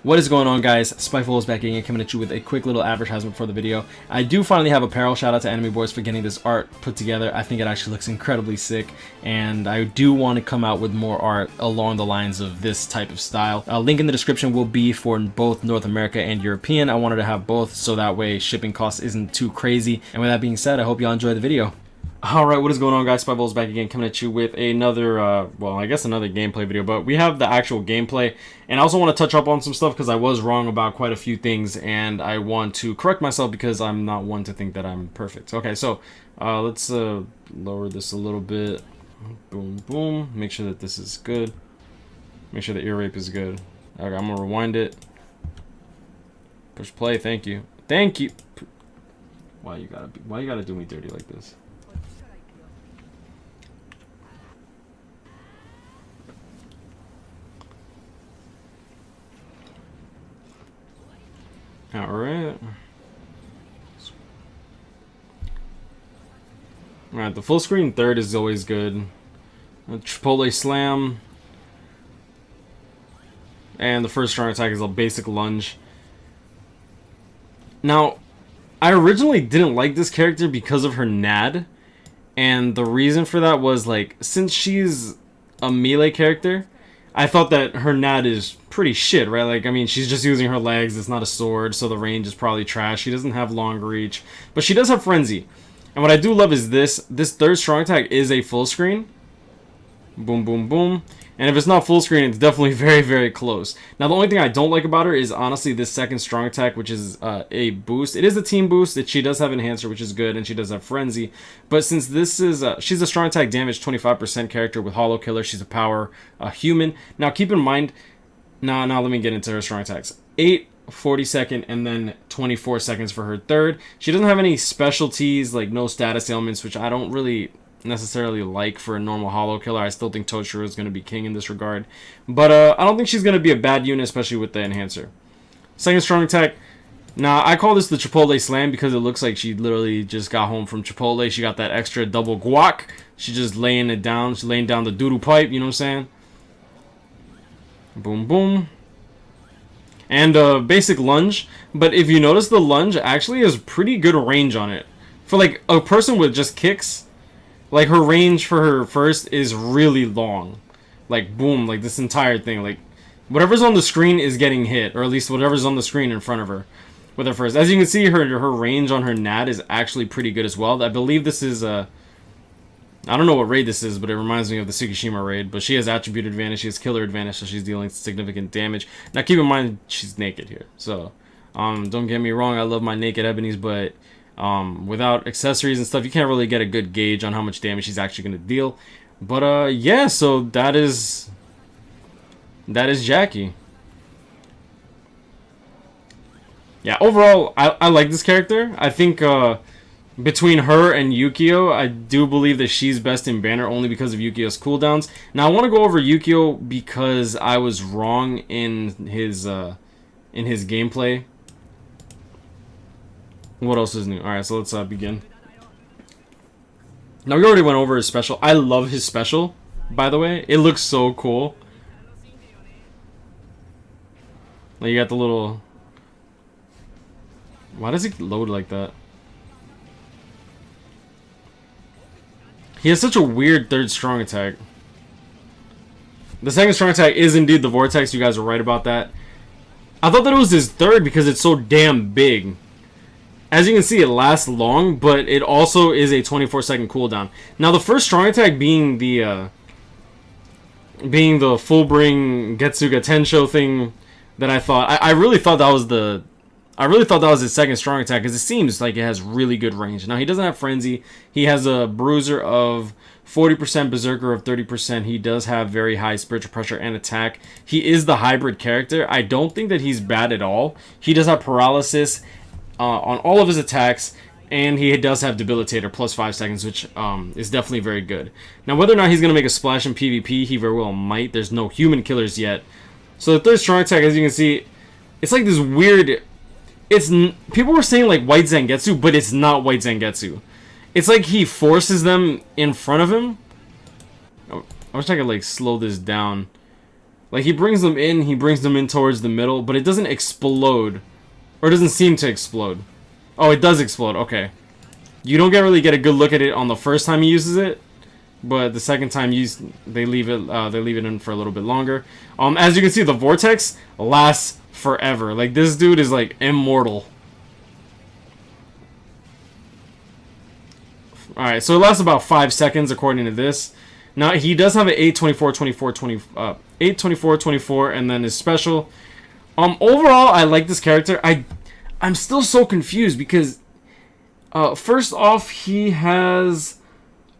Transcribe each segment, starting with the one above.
What is going on, guys? Spiteful is back again, coming at you with a quick little advertisement for the video. I do finally have apparel. Shout out to Anime Boys for getting this art put together. I think it actually looks incredibly sick, and I do want to come out with more art along the lines of this type of style. Link in the description will be for both North America and European. I wanted to have both so that way shipping costs isn't too crazy. And with that being said, I hope y'all enjoy the video. Alright, what is going on, guys? Spiteful is back again, coming at you with another, well, I guess another gameplay video, but we have the actual gameplay, and I also want to touch up on some stuff because I was wrong about quite a few things, and I want to correct myself because I'm not one to think that I'm perfect. Okay, so, let's, lower this a little bit. Boom, boom. Make sure that this is good. Make sure the ear rape is good. Okay, I'm gonna rewind it. Push play, thank you. Thank you! Why you gotta do me dirty like this? Alright. Alright, the full screen third is always good. A Chipotle slam. And the first strong attack is a basic lunge. Now, I originally didn't like this character because of her NAD. And the reason for that was, like, since she's a melee character, I thought that her NAD is pretty shit, right? Like, I mean, she's just using her legs. It's not a sword, so the range is probably trash. She doesn't have long reach, but she does have frenzy. And what I do love is this third strong attack is a full screen. Boom, boom, boom. And if it's not full screen, it's definitely very, very close. Now, the only thing I don't like about her is, honestly, this second strong attack, which is a boost. It is a team boost. She does have enhancer, which is good, and she does have frenzy. But since this is, she's a strong attack damage 25% character with hollow killer, she's a power human. Now, keep in mind, now let me get into her strong attacks. 8, 40-second, and then 24 seconds for her third. She doesn't have any specialties, like no status ailments, which I don't really necessarily like for a normal hollow killer. I still think Toshiro is going to be king in this regard, but I don't think she's going to be a bad unit, especially with the enhancer. Second strong attack. Now, I call this the Chipotle slam because it looks like she literally just got home from Chipotle. She got that extra double guac. She's just laying it down. She's laying down the doodle pipe, you know what I'm saying? Boom, boom. And basic lunge. But if you notice, the lunge actually has pretty good range on it. For like a person with just kicks, like, her range for her first is really long. Like, boom, like this entire thing. Like, whatever's on the screen is getting hit. Or at least whatever's on the screen in front of her with her first. As you can see, her range on her NAD is actually pretty good as well. I believe this is I don't know what raid this is, but it reminds me of the Tsukishima raid. But she has attribute advantage, she has killer advantage, so she's dealing significant damage. Now, keep in mind, she's naked here. So, don't get me wrong, I love my naked ebonies, but without accessories and stuff, you can't really get a good gauge on how much damage she's actually going to deal. But yeah, so that is Jackie. Yeah, overall, I like this character. I think between her and Yukio, I do believe that she's best in banner only because of Yukio's cooldowns. Now, I want to go over Yukio because I was wrong in his gameplay. What else is new? Alright, so let's begin. Now, we already went over his special. I love his special, by the way. It looks so cool. Like, you got the little... Why does it load like that? He has such a weird third strong attack. The second strong attack is indeed the Vortex. You guys are right about that. I thought that it was his third because it's so damn big. As you can see, it lasts long, but it also is a 24-second cooldown. Now, the first strong attack being the full bring Getsuga Tensho thing that I thought, I really thought that was his second strong attack because it seems like it has really good range. Now, he doesn't have frenzy. He has a bruiser of 40%, berserker of 30%. He does have very high spiritual pressure and attack. He is the hybrid character. I don't think that he's bad at all. He does have paralysis on all of his attacks, and he does have debilitator plus 5 seconds, which is definitely very good. Now, whether or not he's going to make a splash in PvP, he very well might. There's no human killers yet. So the third strong attack, as you can see, it's like this weird... people were saying like White Zangetsu, but it's not White Zangetsu. It's like he forces them in front of him. Oh, I wish I could like slow this down. Like, he brings them in towards the middle, but it doesn't explode. Or it doesn't seem to explode. Oh, it does explode. Okay. You don't really get a good look at it on the first time he uses it, but the second time they leave it in for a little bit longer. As you can see, the vortex lasts forever. Like, this dude is like immortal. All right, so it lasts about 5 seconds according to this. Now, he does have an 8, 24, 24, 20, 8, 24, 24, and then his special. Overall, I like this character. I'm still so confused because, first off, he has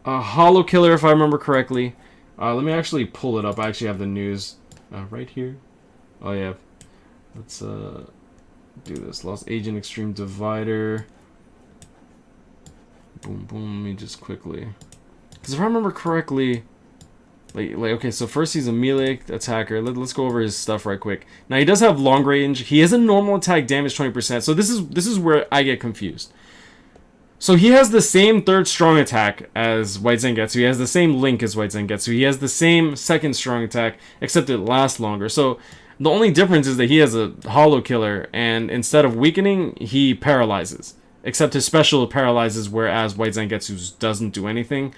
a Hollow Killer, if I remember correctly. Let me actually pull it up. I actually have the news right here. Oh, yeah. Let's do this. Lost Agent Extreme Divider. Boom, boom. Let me just quickly... Because if I remember correctly... Like, okay, so first he's a melee attacker. Let's go over his stuff right quick. Now, he does have long range. He has a normal attack damage 20%. So this is where I get confused. So he has the same third strong attack as White Zangetsu. He has the same link as White Zangetsu. He has the same second strong attack, except it lasts longer. So the only difference is that he has a Hollow Killer, and instead of weakening, he paralyzes. Except his special paralyzes, whereas White Zangetsu's doesn't do anything.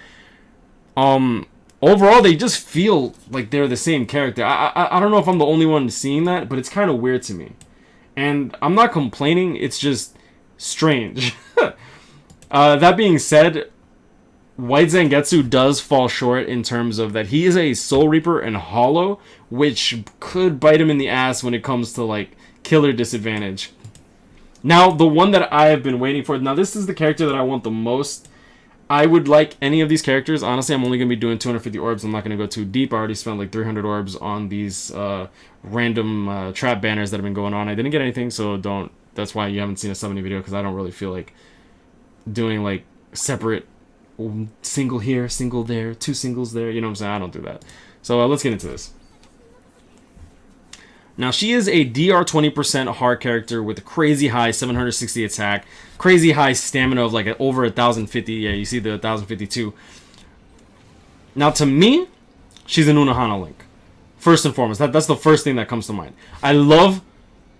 Overall, they just feel like they're the same character. I don't know if I'm the only one seeing that, but it's kind of weird to me. And I'm not complaining, it's just strange. That being said, White Zangetsu does fall short in terms of that he is a Soul Reaper and Hollow, which could bite him in the ass when it comes to, like, killer disadvantage. Now, the one that I have been waiting for... Now, this is the character that I want the most. I would like any of these characters. Honestly, I'm only going to be doing 250 orbs. I'm not going to go too deep. I already spent like 300 orbs on these random trap banners that have been going on. I didn't get anything, so don't... That's why you haven't seen a summoning video, because I don't really feel like doing like separate single here, single there, 2 singles there. You know what I'm saying? I don't do that. So let's get into this. Now, she is a DR 20% hard character with a crazy high 760 attack, crazy high stamina of like over 1050. Yeah, you see the 1052. Now, to me, she's an Unohana Link. First and foremost, that's the first thing that comes to mind. I love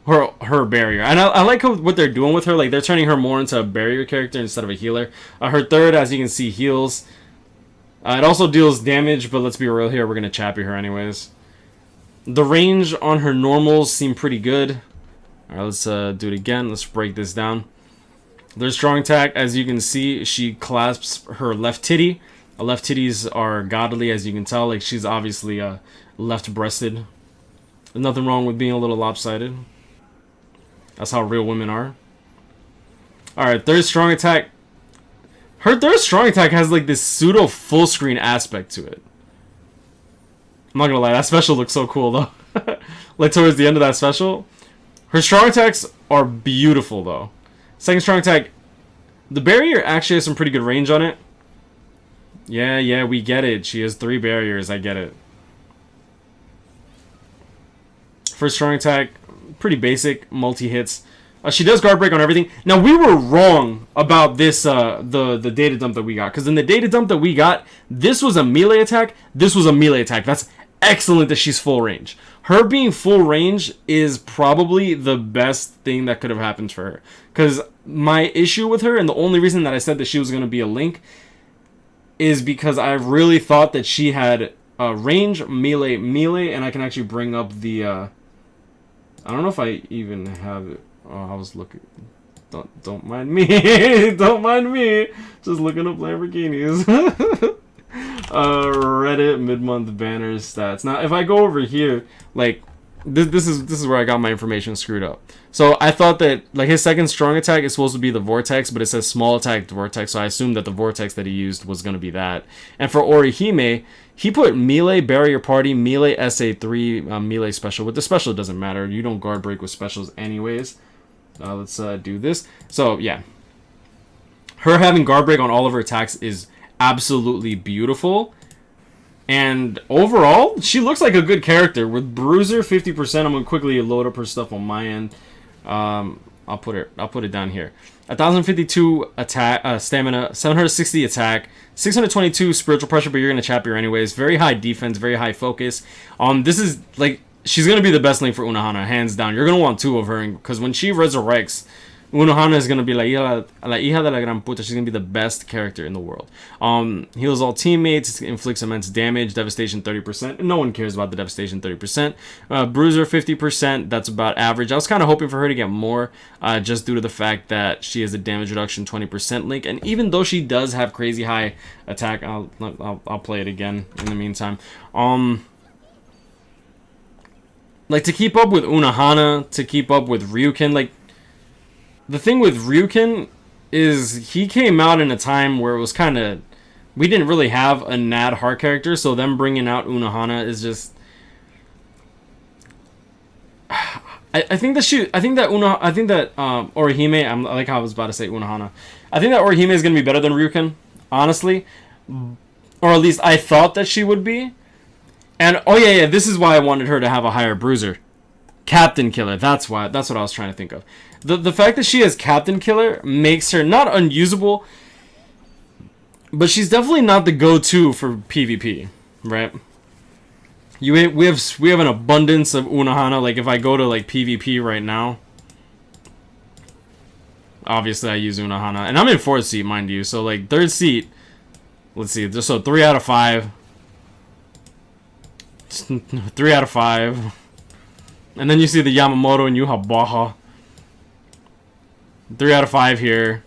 her barrier, and I like what they're doing with her. Like, they're turning her more into a barrier character instead of a healer. Her third, as you can see, heals. It also deals damage, but let's be real here, we're gonna chappy her anyways. The range on her normals seem pretty good. Alright, let's do it again. Let's break this down. Their strong attack, as you can see, she clasps her left titty. Her left titties are godly, as you can tell. Like, she's obviously left-breasted. There's nothing wrong with being a little lopsided. That's how real women are. Alright, third strong attack. Her third strong attack has like this pseudo full screen aspect to it. I'm not gonna lie, that special looks so cool though. Like towards the end of that special. Her strong attacks are beautiful though. Second strong attack, the barrier actually has some pretty good range on it. Yeah, we get it. She has 3 barriers, I get it. First strong attack, pretty basic, multi-hits. She does guard break on everything. Now, we were wrong about this, the data dump that we got. Because in the data dump that we got, this was a melee attack, this was a melee attack. That's excellent that she's full range. Her being full range is probably the best thing that could have happened for her. Because my issue with her, and the only reason that I said that she was going to be a Link, is because I really thought that she had range, melee, and I can actually bring up the... I don't know if I even have it. Oh, I was looking... Don't mind me. Don't mind me. Just looking up Lamborghinis. Reddit mid-month banners stats. Now, if I go over here, like this is where I got my information screwed up. So I thought that like his second strong attack is supposed to be the vortex, but it says small attack vortex. So I assumed that the vortex that he used was going to be that. And for Orihime, he put melee barrier party, melee SA3, melee special. But the special doesn't matter. You don't guard break with specials anyways. Let's do this. So yeah, her having guard break on all of her attacks is absolutely beautiful. And overall, she looks like a good character. With Bruiser 50%, I'm going to quickly load up her stuff on my end. I'll I'll put it down here. 1052 attack, stamina, 760 attack, 622 spiritual pressure, but you're gonna chap her anyways. Very high defense, very high focus. This is like, she's gonna be the best link for Unohana, hands down. You're gonna want two of her because when she resurrects, Unohana is gonna be la hija de la gran puta. She's gonna be the best character in the world. Heals all teammates, inflicts immense damage, devastation 30%. No one cares about the devastation 30%. Bruiser 50%. That's about average. I was kind of hoping for her to get more, just due to the fact that she has a damage reduction 20% link. And even though she does have crazy high attack, I'll play it again in the meantime. Like, to keep up with Unohana, to keep up with Ryukin, like, the thing with Ryukin is he came out in a time where it was kind of, we didn't really have a Nad heart character, so them bringing out Unohana is just, I think that Orihime, I like how I was about to say Unohana. I think that Orihime is going to be better than Ryukin, honestly, or at least I thought that she would be. And oh yeah, this is why I wanted her to have a higher bruiser. Captain Killer, that's what I was trying to think of. The fact that she has Captain Killer makes her not unusable, but she's definitely not the go-to for PvP, right? We have an abundance of Unohana. Like, if I go to like PvP right now, obviously I use Unohana, and I'm in 4th seat, mind you. So like 3rd seat, let's see, so 3 out of 5, 3 out of 5. And then you see the Yamamoto and Yuha Baha. 3 out of 5 here.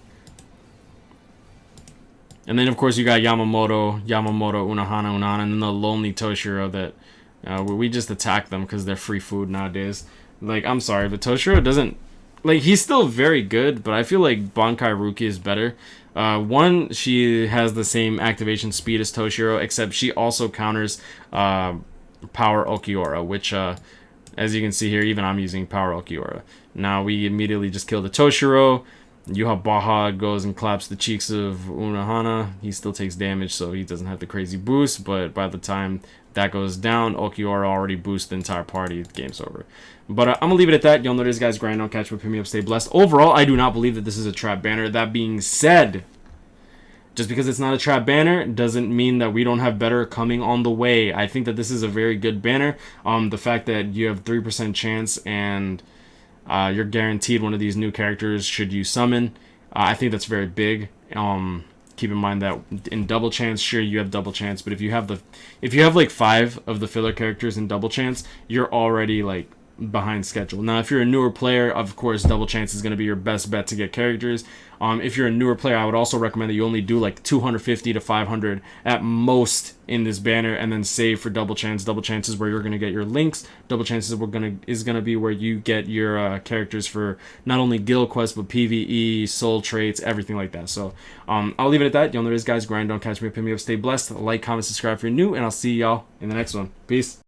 And then, of course, you got Yamamoto, Unohana, and then the lonely Toshiro that we just attack them because they're free food nowadays. Like, I'm sorry, but Toshiro doesn't... Like, he's still very good, but I feel like Bankai Ruki is better. One, she has the same activation speed as Toshiro, except she also counters Power Okiora, which... as you can see here, even I'm using Power Okiora. Now we immediately just kill the Toshiro. Yuha Baha goes and claps the cheeks of Unohana. He still takes damage, so he doesn't have the crazy boost. But by the time that goes down, Okiora already boosts the entire party. Game's over. But I'm going to leave it at that. Y'all know this, guys. Grind on, catch up, pick me up, stay blessed. Overall, I do not believe that this is a trap banner. That being said, just because it's not a trap banner doesn't mean that we don't have better coming on the way. I think that this is a very good banner. The fact that you have 3% chance and you're guaranteed one of these new characters should you summon, I think that's very big. Keep in mind that in double chance, sure, you have double chance, but if you have like 5 of the filler characters in double chance, you're already like behind schedule. Now, if you're a newer player, of course, double chance is going to be your best bet to get characters. If you're a newer player, I would also recommend that you only do like 250 to 500 at most in this banner, and then save for double chance. Double chance is where you're going to get your links. Double chances is going to be where you get your characters for not only guild quests but PvE, soul traits, everything like that. So I'll leave it at that. Y'all know this, guys. Grind, don't catch me up, pick me up, stay blessed. Like, comment, subscribe if you're new, and I'll see y'all in the next one. Peace.